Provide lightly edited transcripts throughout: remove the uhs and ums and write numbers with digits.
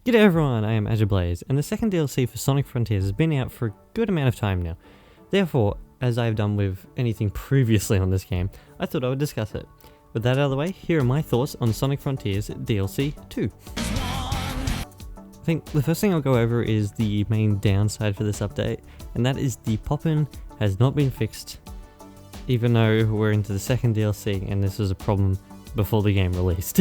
G'day everyone, I am BlueBlaze, and the second DLC for Sonic Frontiers has been out for a good amount of time now. Therefore, as I have done with anything previously on this game, I thought I would discuss it. With that out of the way, here are my thoughts on Sonic Frontiers DLC 2. I think the first thing I'll go over is the main downside for this update, and that is the pop-in has not been fixed, even though we're into the second DLC and this was a problem before the game released.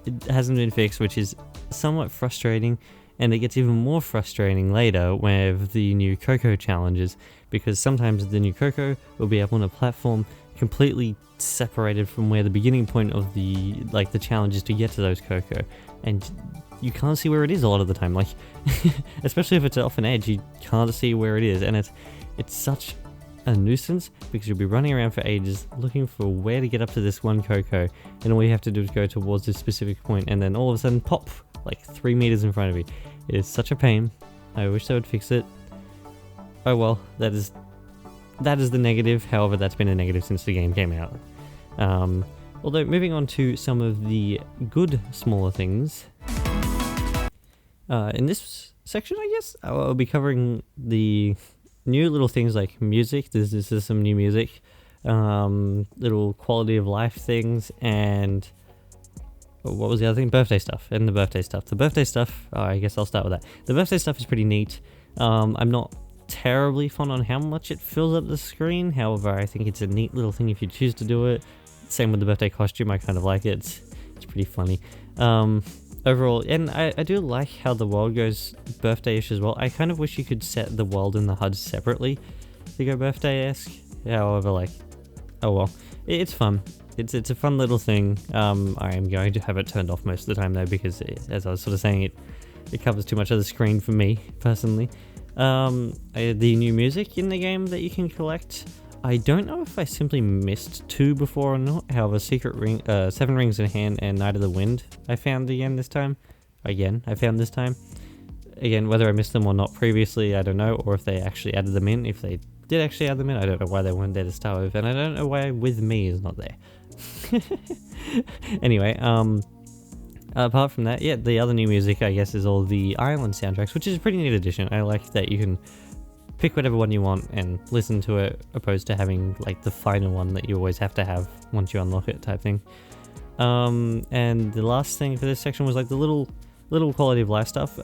It hasn't been fixed, which is somewhat frustrating, and it gets even more frustrating later with the new Coco challenges, because sometimes the new Coco will be up on a platform completely separated from where the beginning point of the challenge is to get to those Coco, and you can't see where it is a lot of the time. Like, especially if it's off an edge, you can't see where it is, and it's such a nuisance because you'll be running around for ages looking for where to get up to this one Coco, and all you have to do is go towards this specific point and then all of a sudden pop like 3 meters in front of you. It is such a pain. I wish they would fix it. Oh well, that is the negative. However, that's been a negative since the game came out. Although moving on to some of the good smaller things, in this section I guess I'll be covering the new little things like music. This is some new music, little quality of life things, and what was the other thing? Birthday stuff. And the birthday stuff, I guess I'll start with that. The birthday stuff is pretty neat. I'm not terribly fond on how much it fills up the screen, however I think it's a neat little thing if you choose to do it. Same with the birthday costume, I kind of like it. It's pretty funny. Overall, and I do like how the world goes birthday-ish as well. I kind of wish you could set the world and the HUD separately to go birthday-esque. However, like, oh well, it's fun. It's a fun little thing. I am going to have it turned off most of the time though, because as I was sort of saying, it covers too much of the screen for me personally. The new music in the game that you can collect, I don't know if I simply missed 2 before or not. However, Secret Ring, 7 Rings in Hand and Night of the Wind I found this time. Again, whether I missed them or not previously, I don't know, or if they actually added them in. If they did actually add them in, I don't know why they weren't there to start with, and I don't know why With Me is not there. Anyway, apart from that, yeah, the other new music, I guess, is all the island soundtracks, which is a pretty neat addition. I like that you can pick whatever one you want and listen to it, opposed to having like the final one that you always have to have once you unlock it type thing. And the last thing for this section was like the little quality of life stuff.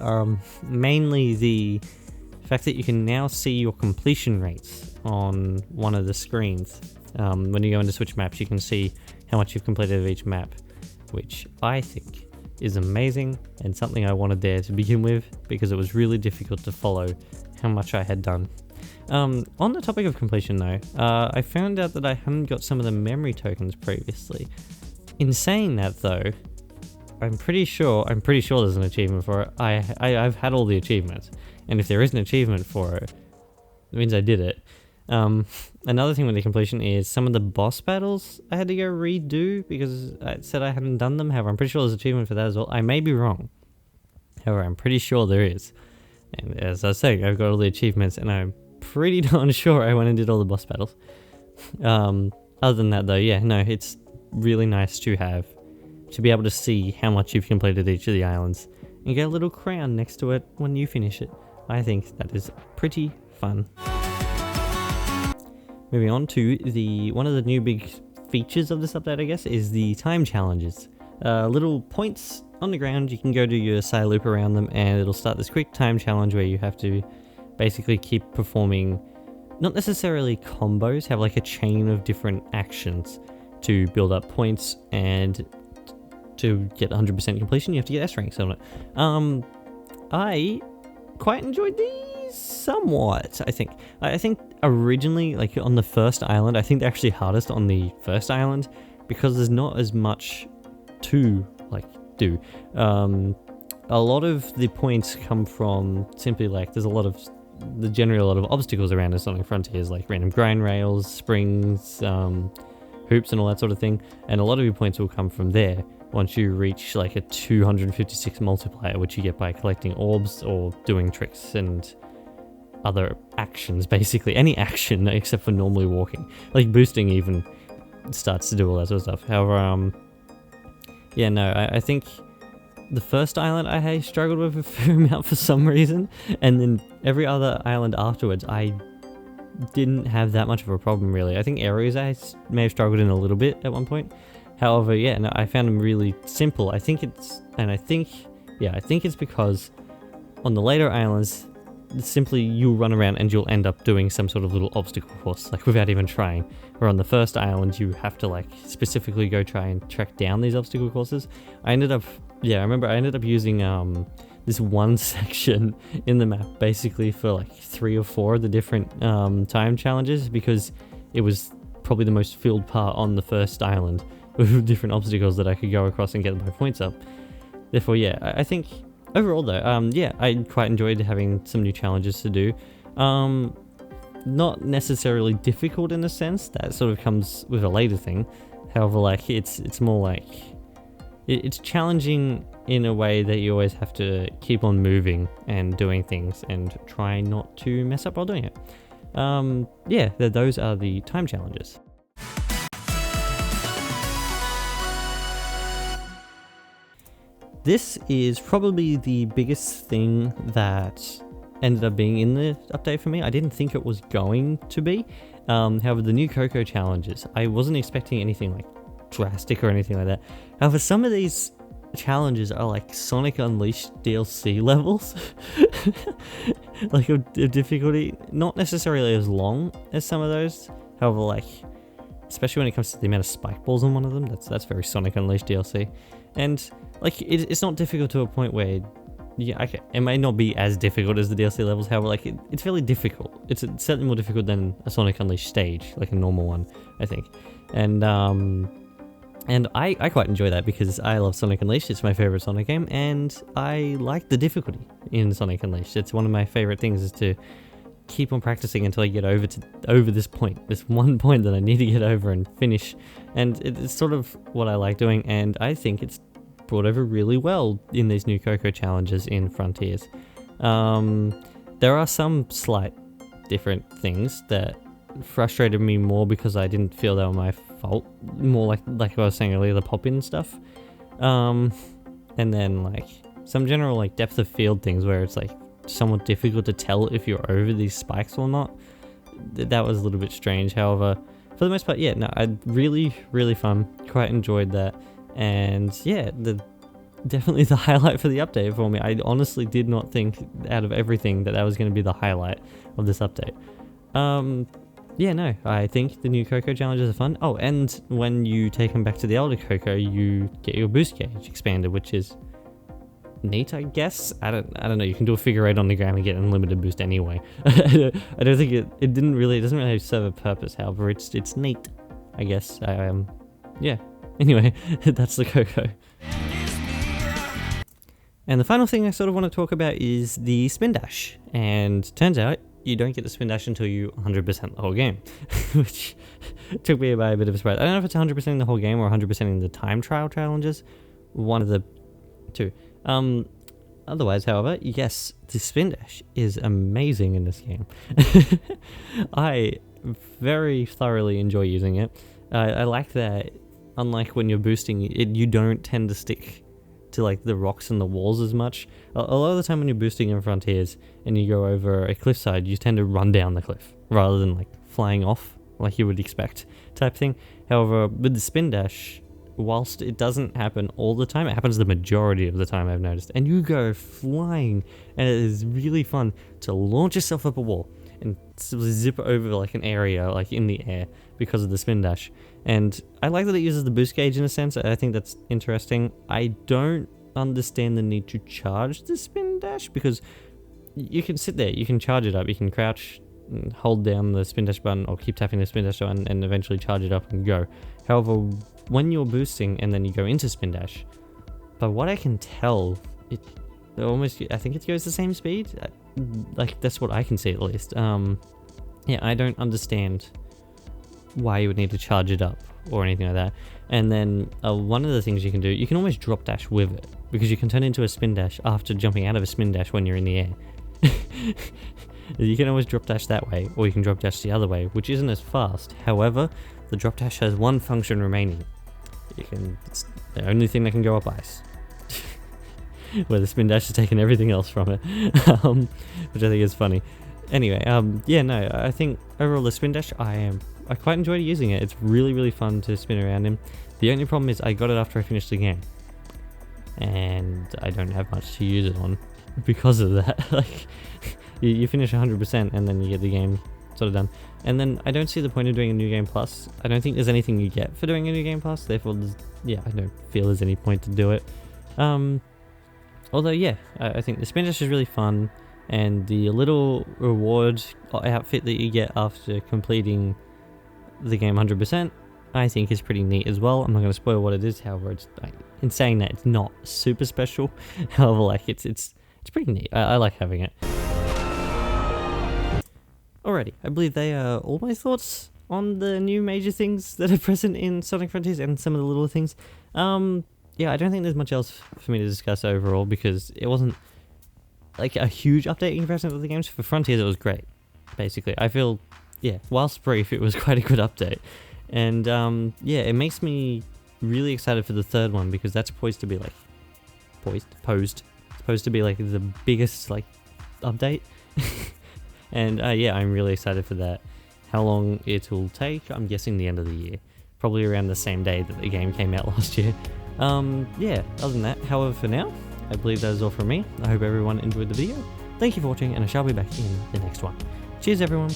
Mainly the fact that you can now see your completion rates on one of the screens. When you go into switch maps, you can see how much you've completed of each map, which I think is amazing and something I wanted there to begin with, because it was really difficult to follow how much I had done. On the topic of completion though, I found out that I hadn't got some of the memory tokens previously. In saying that though, I'm pretty sure there's an achievement for it. I've had all the achievements, and if there is an achievement for it, it means I did it. Another thing with the completion is some of the boss battles I had to go redo because it said I hadn't done them. However, I'm pretty sure there's an achievement for that as well. I may be wrong. However, I'm pretty sure there is. And as I was saying, I've got all the achievements, and I'm pretty darn sure I went and did all the boss battles. Other than that though, yeah, no, it's really nice to be able to see how much you've completed each of the islands and get a little crown next to it when you finish it. I think that is pretty fun. Moving on to one of the new big features of this update, I guess, is the time challenges. Little points on the ground, you can go do your side loop around them, and it'll start this quick time challenge where you have to basically keep performing, not necessarily combos, have like a chain of different actions to build up points, and to get 100% completion you have to get S ranks on it. I quite enjoyed these somewhat, I think. I think originally, like on the first island, I think they're actually hardest on the first island because there's not as much to do. A lot of the points come from simply there's a lot of obstacles around us on Frontiers, like random grind rails, springs, hoops and all that sort of thing, and a lot of your points will come from there once you reach like a 256 multiplier, which you get by collecting orbs or doing tricks and other actions, basically any action except for normally walking, like boosting even starts to do all that sort of stuff. However, yeah, no, I think the first island I struggled with a fair amount for some reason, and then every other island afterwards I didn't have that much of a problem really. I think areas may have struggled in a little bit at one point. However, yeah, no, I found them really simple. I think it's because on the later islands, simply you'll run around and you'll end up doing some sort of little obstacle course, like without even trying. Where on the first island, you have to like specifically go try and track down these obstacle courses. I remember I ended up using this one section in the map basically for like 3 or 4 of the different time challenges, because it was probably the most filled part on the first island with different obstacles that I could go across and get my points up. Therefore, yeah, I think overall though, yeah, I quite enjoyed having some new challenges to do. Not necessarily difficult in a sense, that sort of comes with a later thing. However, like it's more like it's challenging in a way that you always have to keep on moving and doing things and try not to mess up while doing it. Yeah, those are the time challenges. This is probably the biggest thing that ended up being in the update for me. I didn't think it was going to be. However, the new Cocoa challenges, I wasn't expecting anything like drastic or anything like that. However, some of these challenges are like Sonic Unleashed DLC levels. Like of difficulty, not necessarily as long as some of those. However, like, especially when it comes to the amount of spike balls on one of them, that's very Sonic Unleashed DLC. And like, it's not difficult to a point where, yeah, okay, it may not be as difficult as the DLC levels. However, like it's fairly difficult. It's certainly more difficult than a Sonic Unleashed stage, like a normal one, I think. And I quite enjoy that because I love Sonic Unleashed. It's my favorite Sonic game, and I like the difficulty in Sonic Unleashed. It's one of my favorite things, is to keep on practicing until I get over this point, this one point that I need to get over and finish. And it's sort of what I like doing, and I think it's brought over really well in these new Cocoa challenges in Frontiers. There are some slight different things that frustrated me more because I didn't feel they were my fault. More like I was saying earlier, the pop-in stuff. And then like some general like depth of field things where it's like somewhat difficult to tell if you're over these spikes or not. That was a little bit strange. However, for the most part, yeah, no, I really fun. Quite enjoyed that. And yeah, definitely the highlight for the update for me. I honestly did not think out of everything that was going to be the highlight of this update. Yeah, no, I think the new Cocoa challenges are fun. Oh, and when you take them back to the older Cocoa, you get your boost gauge expanded, which is neat, I guess. I don't know. You can do a figure 8 on the ground and get unlimited boost anyway. I don't think it doesn't really serve a purpose. However, it's neat, I guess. Yeah. Anyway, that's the Cocoa. And the final thing I sort of want to talk about is the spin dash. And turns out you don't get the spin dash until you 100% the whole game, which took me by a bit of a surprise. I don't know if it's 100% in the whole game or 100% in the time trial challenges. One of the two. Otherwise, however, yes, the spin dash is amazing in this game. I very thoroughly enjoy using it. I like that, unlike when you're boosting it, you don't tend to stick to like the rocks and the walls as much. A lot of the time when you're boosting in Frontiers and you go over a cliffside, you tend to run down the cliff rather than like flying off like you would expect type thing. However, with the spin dash, whilst it doesn't happen all the time, it happens the majority of the time, I've noticed, and you go flying, and it is really fun to launch yourself up a wall and zip over like an area like in the air because of the spin dash. And I like that it uses the boost gauge in a sense. I think that's interesting. I don't understand the need to charge the spin dash, because you can sit there, you can charge it up, you can crouch and hold down the spin dash button or keep tapping the spin dash button and eventually charge it up and go. However, when you're boosting and then you go into spin dash, by what I can tell, I think it goes the same speed. Like, that's what I can see at least. Yeah, I don't understand why you would need to charge it up or anything like that. And then one of the things you can do, you can almost drop dash with it, because you can turn into a spin dash after jumping out of a spin dash when you're in the air. You can always drop dash that way, or you can drop dash the other way, which isn't as fast. However, the drop dash has one function remaining. the only thing that can go up ice. Where the spin dash has taken everything else from it. Which I think is funny. Anyway, yeah, no, I think overall the spin dash, I quite enjoyed using it. It's really, really fun to spin around in. The only problem is I got it after I finished the game. And I don't have much to use it on because of that. Like, you finish 100% and then you get the game sort of done. And then I don't see the point of doing a new game plus. I don't think there's anything you get for doing a new game plus, therefore, yeah, I don't feel there's any point to do it. Although, yeah, I think the spin dash is really fun, and the little reward outfit that you get after completing the game 100%, I think is pretty neat as well. I'm not going to spoil what it is, however, it's, in saying that, it's not super special. However, like, it's pretty neat. I like having it. Alrighty, I believe they are all my thoughts on the new major things that are present in Sonic Frontiers and some of the little things. Yeah, I don't think there's much else for me to discuss overall because it wasn't like a huge update in comparison to the games. For Frontiers, it was great, basically. I feel, yeah, whilst brief, it was quite a good update. And yeah, it makes me really excited for the third one because that's poised to be like, supposed to be like the biggest like update. And yeah, I'm really excited for that. How long it will take, I'm guessing the end of the year. Probably around the same day that the game came out last year. Yeah, other than that, however, for now, I believe that is all from me. I hope everyone enjoyed the video. Thank you for watching, and I shall be back in the next one. Cheers, everyone.